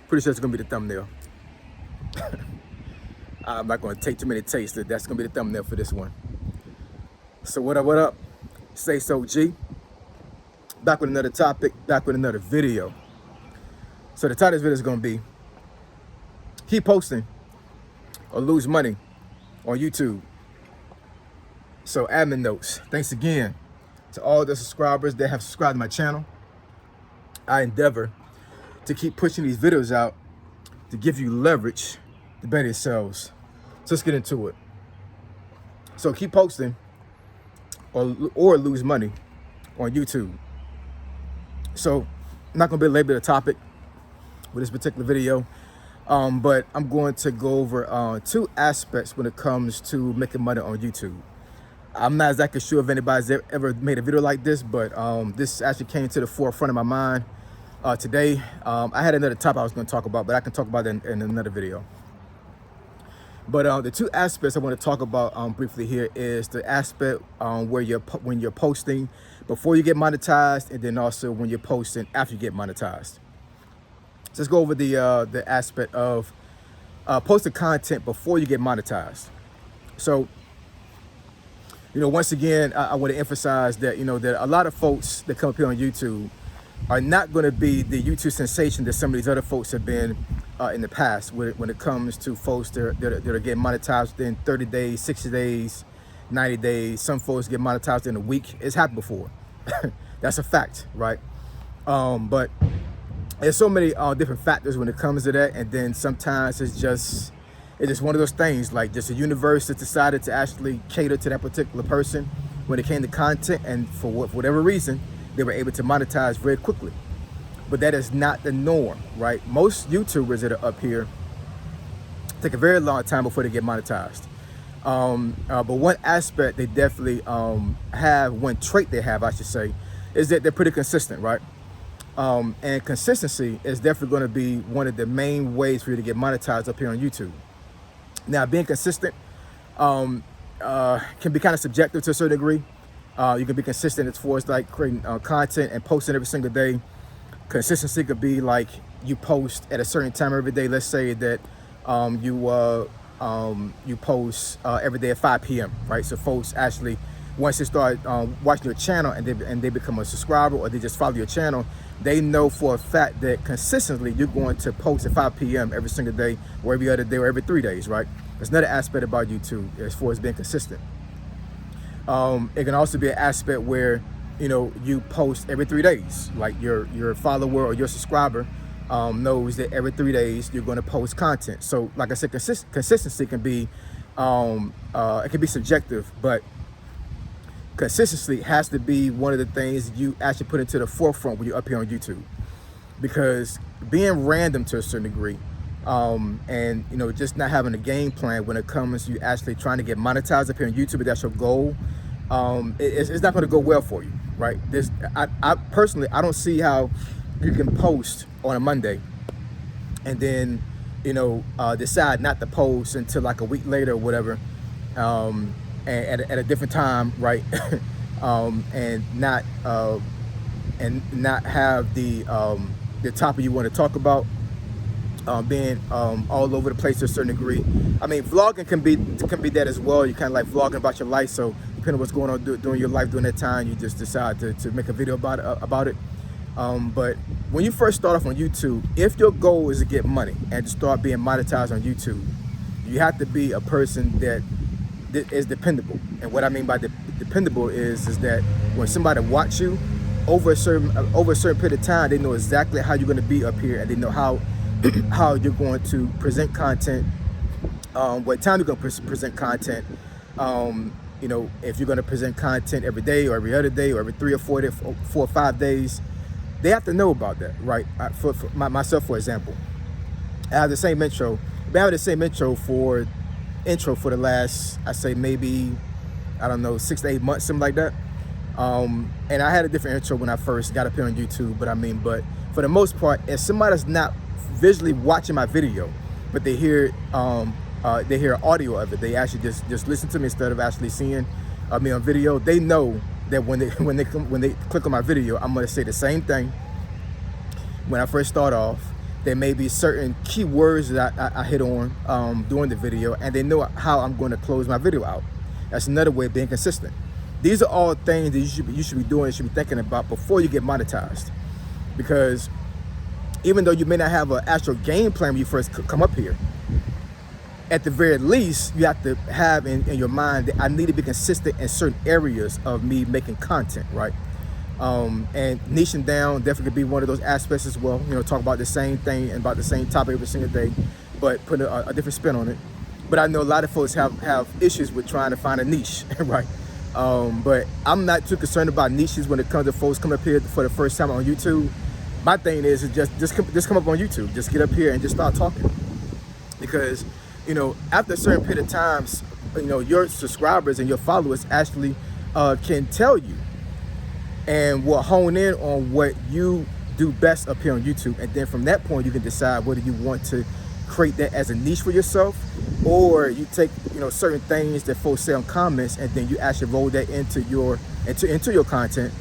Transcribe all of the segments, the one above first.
Pretty sure it's gonna be the thumbnail. I'm not gonna take too many takes. That's gonna be the thumbnail for this one. So what up, what up? Say so G. Back with another topic, back with another video. So the title of this video is gonna be keep posting or lose money on YouTube. So admin notes. Thanks again to all the subscribers that have subscribed to my channel. I endeavor to keep pushing these videos out to give you leverage to better yourselves. So let's get into it. So keep posting or lose money on YouTube. So I'm not gonna belabor the topic with this particular video, but I'm going to go over two aspects when it comes to making money on YouTube. I'm not exactly sure if anybody's ever made a video like this, but this actually came to the forefront of my mind today. I had another topic I was going to talk about, but I can talk about it in another video. But the two aspects I want to talk about briefly here is the aspect where when you're posting before you get monetized, and then also when you're posting after you get monetized. So let's go over the aspect of posting content before you get monetized. So, once again, I want to emphasize that, that a lot of folks that come up here on YouTube are not going to be the YouTube sensation that some of these other folks have been in the past when it comes to folks that are getting monetized within 30 days, 60 days, 90 days. Some folks get monetized in a week. It's happened before. That's a fact, right? But there's so many different factors when it comes to that. And then sometimes it's just one of those things, like just a universe that decided to actually cater to that particular person when it came to content, and for whatever reason, they were able to monetize very quickly. But that is not the norm, right? Most YouTubers that are up here take a very long time before they get monetized. But one aspect they definitely have, one trait they have, I should say, is that they're pretty consistent, right? And consistency is definitely going to be one of the main ways for you to get monetized up here on YouTube. Now, being consistent can be kind of subjective to a certain degree. You can be consistent as far as like creating content and posting every single day. Consistency could be like you post at a certain time every day. Let's say that you post every day at 5 p.m. right? So folks actually, once they start watching your channel and they become a subscriber, or they just follow your channel, they know for a fact that consistently you're going to post at 5 p.m. every single day, or every other day, or every 3 days, right? There's another aspect about YouTube as far as being consistent. It can also be an aspect where you post every 3 days, like your follower or your subscriber knows that every 3 days you're going to post content. So like I said, consistency can be it can be subjective, but consistency has to be one of the things you actually put into the forefront when you're up here on YouTube, because being random to a certain degree and just not having a game plan when it comes to you actually trying to get monetized up here on YouTube, if that's your goal, it's not going to go well for you, right? I personally, I don't see how you can post on a Monday and then decide not to post until like a week later or whatever, and at a different time, right? And not have the topic you want to talk about being all over the place to a certain degree. I mean, vlogging can be that as well. You kind of like vlogging about your life. So depending on what's going on during your life during that time, you just decide to make a video about it. But when you first start off on YouTube, if your goal is to get money and to start being monetized on YouTube, you have to be a person that is dependable. And what I mean by dependable is that when somebody watch you over a certain period of time, they know exactly how you're going to be up here, and they know how you're going to present content, what time you're going to present content. If you're going to present content every day or every other day or every 3 or 4 or 5 days, they have to know about that, right? For myself, for example, I have the same intro. I've had the same intro for the last, I say maybe, I don't know, 6 to 8 months, something like that. And I had a different intro when I first got up here on YouTube, but for the most part, if somebody's not visually watching my video, but they hear audio of it, they actually just listen to me instead of actually seeing me on video, they know that when they click on my video, I'm going to say the same thing when I first start off There may be certain keywords that I hit on during the video, and they know how I'm going to close my video out. That's another way of being consistent. These are all things that you should be doing, should be thinking about before you get monetized. Because even though you may not have an actual game plan when you first come up here, at the very least, you have to have in your mind that I need to be consistent in certain areas of me making content, right? And niching down definitely could be one of those aspects as well. You know, talk about the same thing and about the same topic every single day, but put a different spin on it. But I know a lot of folks have issues with trying to find a niche, right? But I'm not too concerned about niches when it comes to folks coming up here for the first time on YouTube. My thing is just come up on YouTube, just get up here and just start talking. Because, you know, after a certain period of times, you know, your subscribers and your followers actually can tell you and will hone in on what you do best up here on YouTube. And then from that point, you can decide whether you want to create that as a niche for yourself, or you take, you know, certain things that folks say on comments and then you actually roll that into your content.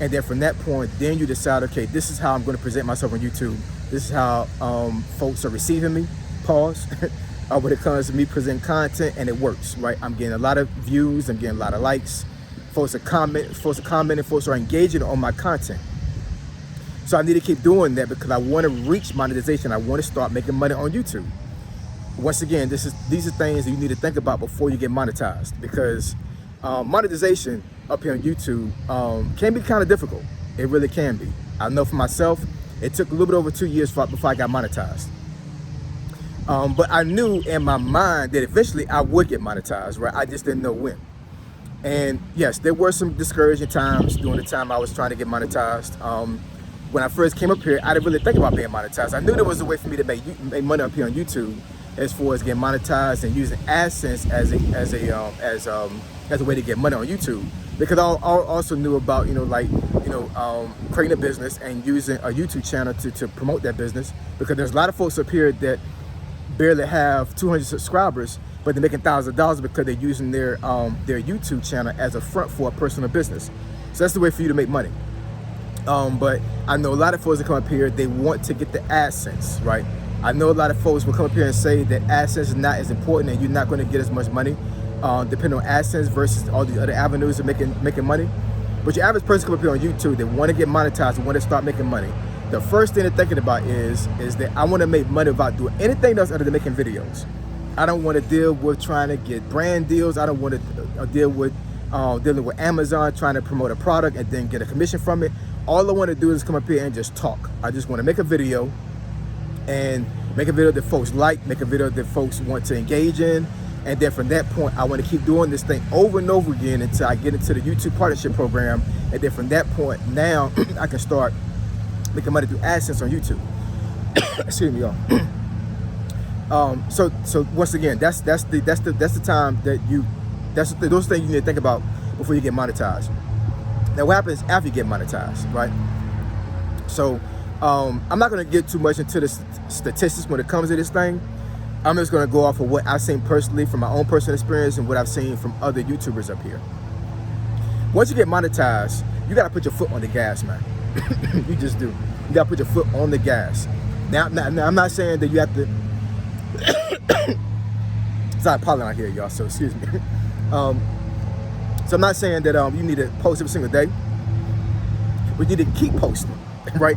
And then from that point, then you decide, okay, this is how I'm going to present myself on YouTube. This is how folks are receiving me, pause, when it comes to me presenting content, and it works, right? I'm getting a lot of views, I'm getting a lot of likes, folks are commenting, folks are engaging on my content. So I need to keep doing that because I want to reach monetization. I want to start making money on YouTube. Once again, these are things that you need to think about before you get monetized, because monetization up here on YouTube can be kind of difficult. It really can be. I know for myself, it took a little bit over 2 years before I got monetized. But I knew in my mind that eventually I would get monetized, right? I just didn't know when. And yes, there were some discouraging times during the time I was trying to get monetized. When I first came up here, I didn't really think about being monetized. I knew there was a way for me to make money up here on YouTube, as far as getting monetized and using AdSense as a way to get money on YouTube. Because I also knew about, creating a business and using a YouTube channel to promote that business. Because there's a lot of folks up here that barely have 200 subscribers, but they're making thousands of dollars because they're using their YouTube channel as a front for a personal business. So that's the way for you to make money. But I know a lot of folks that come up here, they want to get the AdSense, right? I know a lot of folks will come up here and say that AdSense is not as important and you're not going to get as much money, depending on AdSense versus all the other avenues of making money. But your average person come up here on YouTube, they want to get monetized, they want to start making money. The first thing they're thinking about is that I want to make money without doing anything else other than making videos. I don't want to deal with trying to get brand deals. I don't want to deal with dealing with Amazon, trying to promote a product and then get a commission from it. All I want to do is come up here and just talk. I just want to make a video, and make a video that folks like, make a video that folks want to engage in. And then from that point, I want to keep doing this thing over and over again until I get into the YouTube partnership program. And then from that point, now I can start making money through AdSense on YouTube. Excuse me, y'all. So once again, that's the time that those things you need to think about before you get monetized. Now, what happens after you get monetized, right? So I'm not going to get too much into the statistics when it comes to this thing. I'm just going to go off of what I've seen personally from my own personal experience and what I've seen from other YouTubers up here. Once you get monetized, you got to put your foot on the gas, man. You just do. You got to put your foot on the gas. Now, I'm not saying that you have to. Sorry, pollen out here, y'all, so excuse me. So I'm not saying that you need to post every single day. But you need to keep posting, right?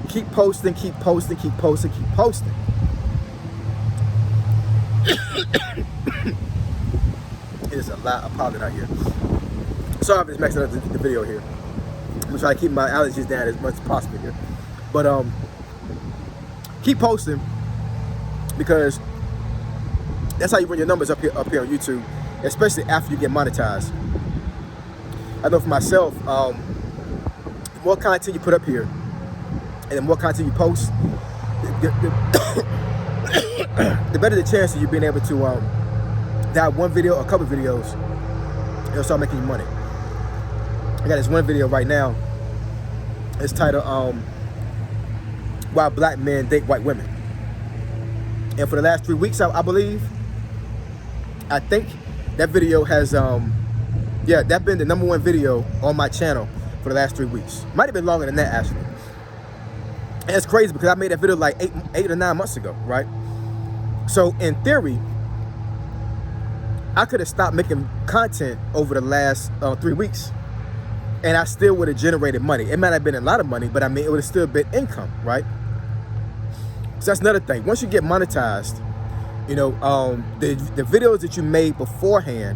Keep posting, keep posting, keep posting, keep posting. There's a lot of pollen out here. Sorry if it's messing up the video here. I'm gonna try to keep my allergies down as much as possible here. But keep posting, because that's how you bring your numbers up here on YouTube, especially after you get monetized. I know for myself, the more content you put up here and the more content you post, the better the chance of you being able to have one video or a couple videos, it'll start making you money. I got this one video right now. It's titled "Why Black Men Date White Women," and for the last 3 weeks, I believe, I think that video has that's been the #1 video on my channel for the last 3 weeks. Might have been longer than that, actually. And it's crazy because I made that video like eight or 9 months ago, right? So in theory, I could have stopped making content over the last 3 weeks, and I still would have generated money. It might have been a lot of money, but I mean, it would have still been income, right? So that's another thing. Once you get monetized, you know, the videos that you made beforehand,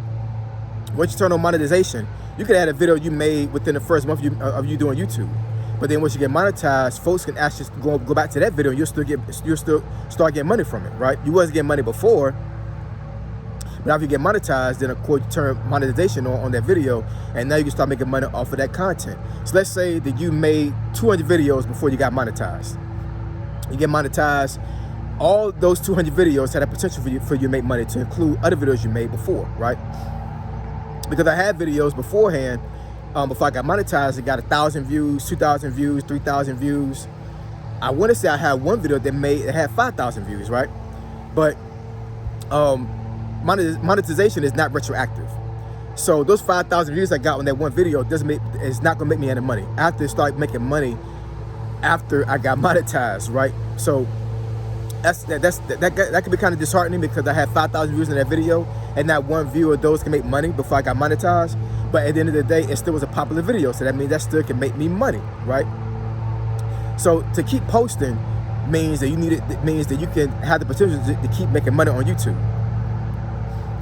once you turn on monetization, you could add a video you made within the first month of you doing YouTube. But then once you get monetized, folks can actually go back to that video, and you'll still start getting money from it, right? You wasn't getting money before, but after you get monetized, then of course you turn monetization on that video, and now you can start making money off of that content. So let's say that you made 200 videos before you got monetized. You get monetized, all those 200 videos had a potential for you to make money, to include other videos you made before, right? Because I had videos beforehand, before I got monetized, it got 1,000 views, 2,000 views, 3,000 views. I want to say I had one video that had 5,000 views, right? But monetization is not retroactive. So those 5,000 views I got on that one video it's not gonna make me any money. I have to start making money after I got monetized, right? So that could be kind of disheartening, because I had 5,000 views in that video, and not one view of those can make money before I got monetized. But at the end of the day, it still was a popular video, so that means that still can make me money, right? So to keep posting means that means that you can have the potential to keep making money on YouTube.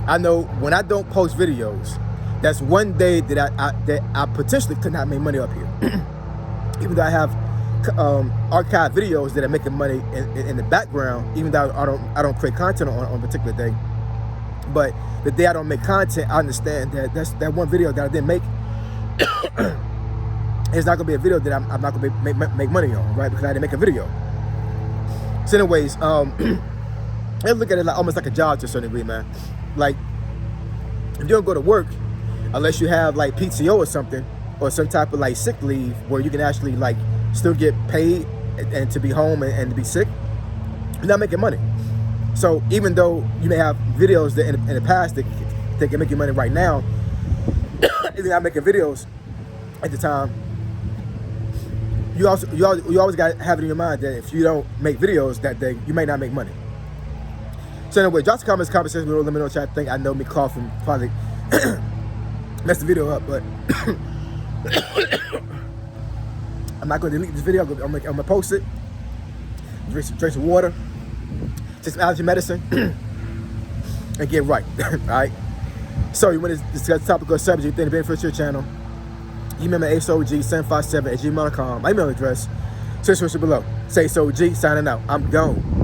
I know when I don't post videos, that's one day that I potentially could not make money up here. Even though I have archived videos that are making money in the background, even though I don't create content on a particular day. But the day I don't make content, I understand that that one video that I didn't make it's not gonna be a video that I'm not gonna make money on, right? Because I didn't make a video. So anyways, let's look at it like almost like a job to a certain degree, man. Like, if you don't go to work unless you have like PTO or something, or some type of like sick leave where you can actually like still get paid and to be home and to be sick, you're not making money. So even though you may have videos that in the past that can make you money right now, if you're not making videos at the time, you always got to have it in your mind that if you don't make videos that day, you may not make money. So anyway, drop the comments, conversation below. Let me know what y'all think. I know me coughing probably messed the video up, but I'm not going to delete this video. I'm going to post it. Drink some water, take some allergy medicine, and get right. All right. So you want to discuss the topic or subject you think to benefit your channel? Email me asog757@gmail.com. My email address, description below. Say so G, signing out. I'm gone.